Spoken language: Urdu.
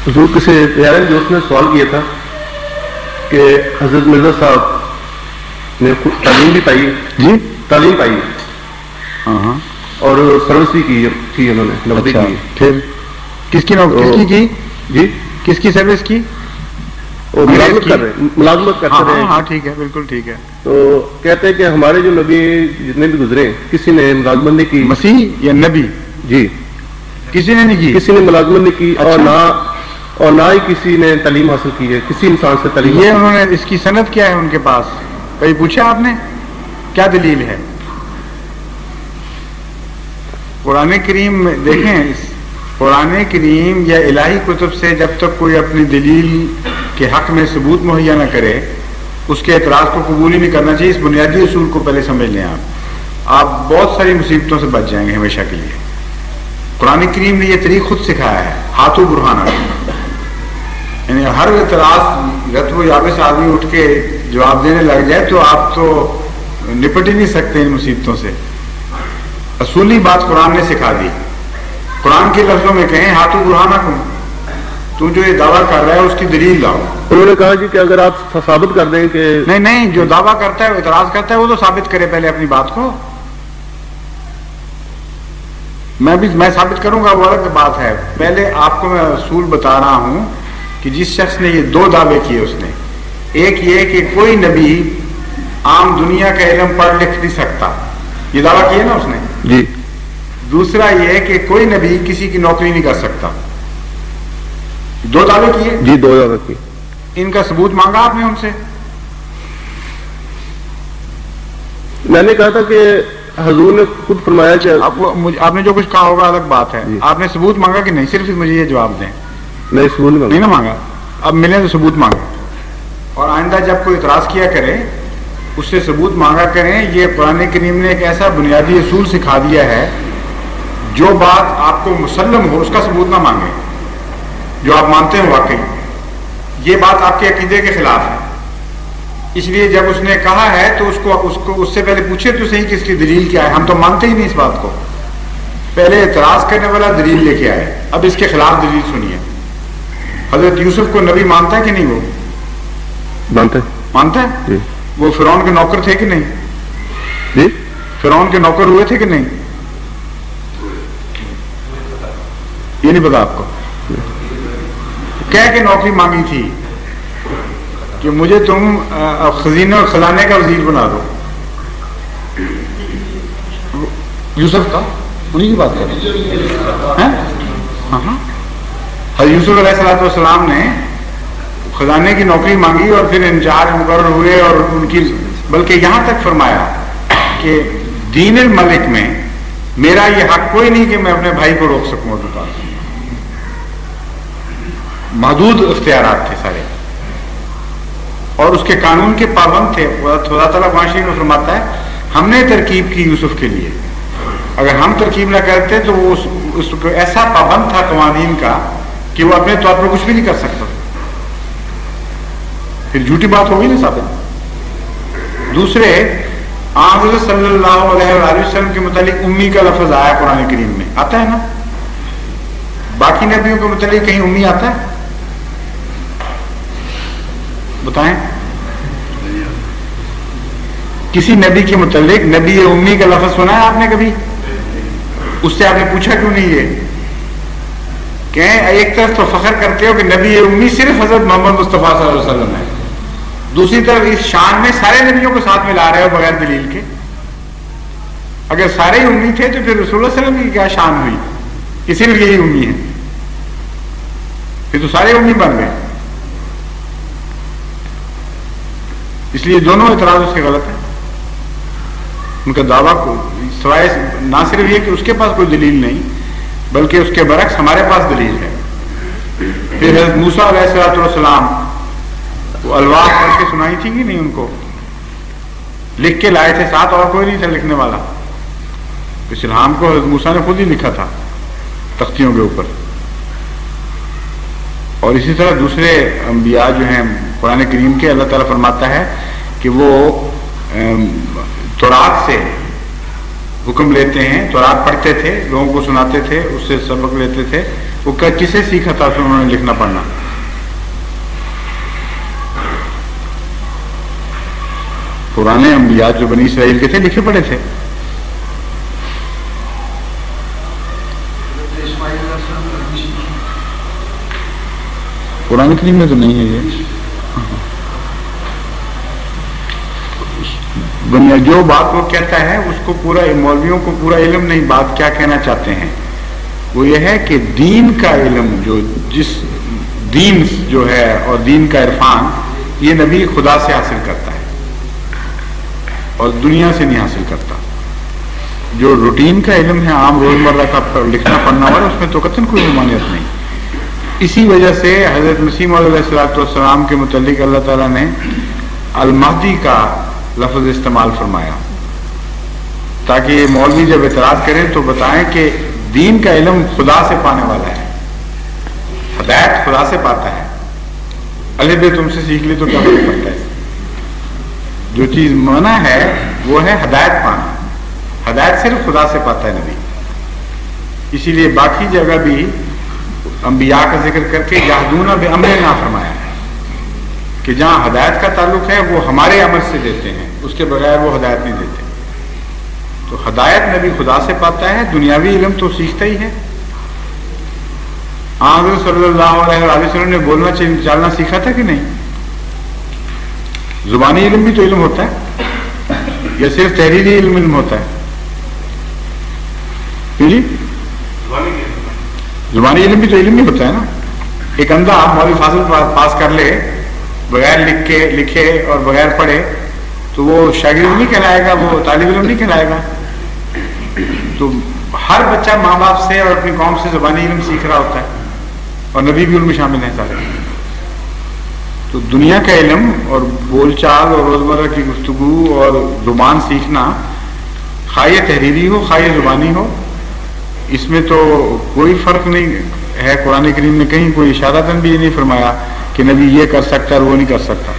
حضور کسی پیارے دوست نے سوال کیا تھا کہ حضرت مرزا صاحب نے تعلیم بھی پائی. جی تعلیم پائی. ہاں اور سروس بھی کی تھی انہوں نے, نوکری کی. پھر کس کی کی؟ جی کس کی سروس کی؟ ملازمت کر رہے, ملازمت کرتے رہے. ہاں ٹھیک ہے, بالکل ٹھیک ہے. تو کہتے ہیں کہ ہمارے جو نبی جتنے بھی گزرے کسی نے ملازمت نہیں کی. مسیح یا نبی؟ جی کسی نے نہیں کی, کسی نے ملازمت نہیں کی. اور نہ ہی کسی نے تعلیم حاصل کی ہے, کسی انسان سے تعلیم. یہ انہوں نے اس کی سند کیا ہے ان کے پاس؟ کبھی پوچھا آپ نے کیا دلیل ہے؟ قرآن کریم میں دیکھیں, قرآن کریم یا الہی کتب سے جب تک کوئی اپنی دلیل کے حق میں ثبوت مہیا نہ کرے اس کے اعتراض کو قبول ہی نہیں کرنا چاہیے. اس بنیادی اصول کو پہلے سمجھ لیں. آپ بہت ساری مصیبتوں سے بچ جائیں گے ہمیشہ کے لیے. قرآن کریم نے یہ طریق خود سکھایا ہے, ہاتھوں برہانہ. یعنی ہر اعتراض رتب و یابس آدمی اٹھ کے جواب دینے لگ جائے تو آپ تو نپٹ ہی نہیں سکتے ان مصیبتوں سے. اصولی بات قرآن نے سکھا دی. قرآن کے لفظوں میں کہیں ہاتھوں برہانہ کم, تو جو یہ دعویٰ کر رہا ہے اس کی دلیل لاؤ. انہوں نے کہا جی کہ اگر آپ ثابت کر دیں کہ نہیں, جو دعویٰ کرتا ہے وہ اعتراض کرتا ہے وہ تو ثابت کرے پہلے اپنی بات کو. میں ثابت کروں گا وہ الگ بات ہے. پہلے آپ کو میں اصول بتا رہا ہوں کہ جس شخص نے یہ دو دعوے کیے, اس نے ایک یہ کہ کوئی نبی عام دنیا کا علم پڑھ لکھ نہیں سکتا, یہ دعویٰ کیا نا اس نے. جی. دوسرا یہ کہ کوئی نبی کسی کی نوکری نہیں کر سکتا. دو دعوے کیے. جی دو دعوے کیے. ان کا ثبوت مانگا آپ نے ان سے؟ میں نے کہا تھا کہ حضور نے خود فرمایا کہ آپ نے جو کچھ کہا ہوگا الگ بات ہے. آپ نے ثبوت مانگا کہ نہیں؟ صرف مجھے یہ جواب دیں. نہیں ثبوت نہیں نا مانگا. اب ملے تو ثبوت مانگا, اور آئندہ جب کوئی اعتراض کیا کرے اس سے ثبوت مانگا کریں. یہ قرآن کریم نے ایک ایسا بنیادی اصول سکھا دیا ہے, جو بات آپ کو مسلم ہو اس کا ثبوت نہ مانگیں, جو آپ مانتے ہیں واقعی یہ بات آپ کے عقیدے کے خلاف ہے. اس لیے جب اس نے کہا ہے تو اس سے پہلے پوچھے تو صحیح کہ اس کی دلیل کیا ہے. ہم تو مانتے ہی نہیں اس بات کو. پہلے اعتراض کرنے والا دلیل لے کے آئے, اب اس کے خلاف دلیل سنیے. حضرت یوسف کو نبی مانتا ہے کہ نہیں؟ وہ مانتا ہے. جی. وہ فرعون کے نوکر تھے کہ نہیں؟ جی. فرعون کے نوکر ہوئے تھے کہ نہیں؟ یہ نہیں پتا آپ کو؟ کہہ کے نوکری مانگی تھی کہ مجھے تم خزینے اور خزانے کا وزیر بنا دو. یوسف کا انہیں کی بات کر رہے ہیں. ہاں حضرت یوسف علیہ السلام نے خزانے کی نوکری مانگی اور پھر انچارج مقرر ہوئے, اور ان کی بلکہ یہاں تک فرمایا کہ دین الملک میں میرا یہ حق کوئی نہیں کہ میں اپنے بھائی کو روک سکوں اپنے پاس. محدود اختیارات تھے سارے, اور اس کے قانون کے پابند تھے. اللہ تعالیٰ قرآن شریف میں فرماتا ہے ہم نے ترکیب کی یوسف کے لیے, اگر ہم ترکیب نہ کرتے تو وہ اس کو ایسا پابند تھا قوانین کا کہ وہ اپنے طور پر کچھ بھی نہیں کر سکتا. پھر جھوٹی بات ہوگی نا ثابت. دوسرے حضرت صلی اللہ علیہ وآلہ وسلم کے متعلق امی کا لفظ آیا قرآن کریم میں, آتا ہے نا؟ باقی نبیوں کے متعلق کہیں امی آتا ہے؟ بتائیں کسی نبی کے متعلق نبی امی کا لفظ سنا ہے آپ نے کبھی؟ اس سے آپ نے پوچھا کیوں نہیں؟ یہ کہ ایک طرف تو فخر کرتے ہو کہ نبی امی صرف حضرت محمد مصطفیٰ صلی اللہ علیہ وسلم ہے, دوسری طرف اس شان میں سارے نبیوں کو ساتھ ملا رہے ہو بغیر دلیل کے. اگر سارے ہی امی تھے تو پھر رسول اللہ صلی اللہ علیہ وسلم کی کیا شان ہوئی کہ صرف یہی امی ہے؟ پھر تو سارے امی بن گئے. اس لیے دونوں اعتراض اس کے غلط ہیں. ان کا دعویٰ کو سوائے نہ صرف یہ کہ اس کے پاس کوئی دلیل نہیں, بلکہ اس کے برعکس ہمارے پاس دلیل ہے. پھر حضرت موسیٰ علیہ السلام وہ الواح پڑھ کے سنائی تھی کہ نہیں؟ ان کو لکھ کے لائے تھے ساتھ, اور کوئی نہیں تھا لکھنے والا. اس الہام کو حضرت موسیٰ نے خود ہی لکھا تھا تختیوں کے اوپر. اور اسی طرح دوسرے انبیاء جو ہیں قرآن کریم کے, اللہ تعالیٰ فرماتا ہے کہ وہ تورات سے حکم لیتے ہیں, تورات پڑھتے تھے, لوگوں کو سناتے تھے, اس سے سبق لیتے تھے, وہ کسے سیکھا تھا پھر انہوں نے لکھنا پڑھنا؟ پرانے انبیاء جو بنی اسرائیل کے تھے لکھے پڑھے تھے. قرآن کریم میں تو نہیں ہے یہ. جو بات وہ کہتا ہے اس کو پورا، مولویوں کو پورا علم نہیں. بات کیا کہنا چاہتے ہیں وہ یہ ہے کہ دین کا علم، جو جس دین جو ہے اور دین کا عرفان، یہ نبی خدا سے حاصل کرتا ہے اور دنیا سے نہیں حاصل کرتا. جو روٹین کا علم ہے، عام روزمرہ کا لکھنا پڑھنا والا، اس میں تو قطعاً کوئی ممانعت نہیں. اسی وجہ سے حضرت مسیح موعود علیہ السلام کے متعلق اللہ تعالیٰ نے المہدی کا لفظ استعمال فرمایا، تاکہ مولوی جب اعتراض کریں تو بتائیں کہ دین کا علم خدا سے پانے والا ہے، ہدایت خدا سے پاتا ہے. الف ب تم سے سیکھ لی تو کیا فرق پڑتا ہے؟ جو چیز منع ہے وہ ہے ہدایت پانا. ہدایت صرف خدا سے پاتا ہے نبی. اسی لیے باقی جگہ بھی انبیاء کا ذکر کر کے یہدون بامرنا فرمایا ہے کہ جہاں ہدایت کا تعلق ہے وہ ہمارے امر سے دیتے ہیں، اس کے بغیر وہ ہدایت نہیں دیتے. تو ہدایت نبی خدا سے پاتا ہے، دنیاوی علم تو سیکھتا ہی ہے. حضرت صلی اللہ علیہ وسلم نے بولنا چالنا سیکھا تھا کہ نہیں؟ زبانی علم بھی تو علم ہوتا ہے یا صرف تحریری علم ہوتا ہے؟ جی زبانی علم بھی تو علم ہی ہوتا ہے نا. ایک اندھا مولوی فاضل پاس کر لے بغیر لکھے اور بغیر پڑھے تو وہ شاگرد نہیں کہلائے گا، وہ طالب علم نہیں کہلائے گا. تو ہر بچہ ماں باپ سے اور اپنی قوم سے زبانی علم سیکھ رہا ہوتا ہے، اور نبی بھی ان میں شامل ہیں سارے. تو دنیا کا علم اور بول چال اور روزمرہ کی گفتگو اور زبان سیکھنا، خواہ یہ تحریری ہو خواہ یہ زبانی ہو، اس میں تو کوئی فرق نہیں ہے. قرآن کریم نے کہیں کوئی اشارتاً بھی یہ نہیں فرمایا کہ نبی یہ کر سکتا اور وہ نہیں کر سکتا.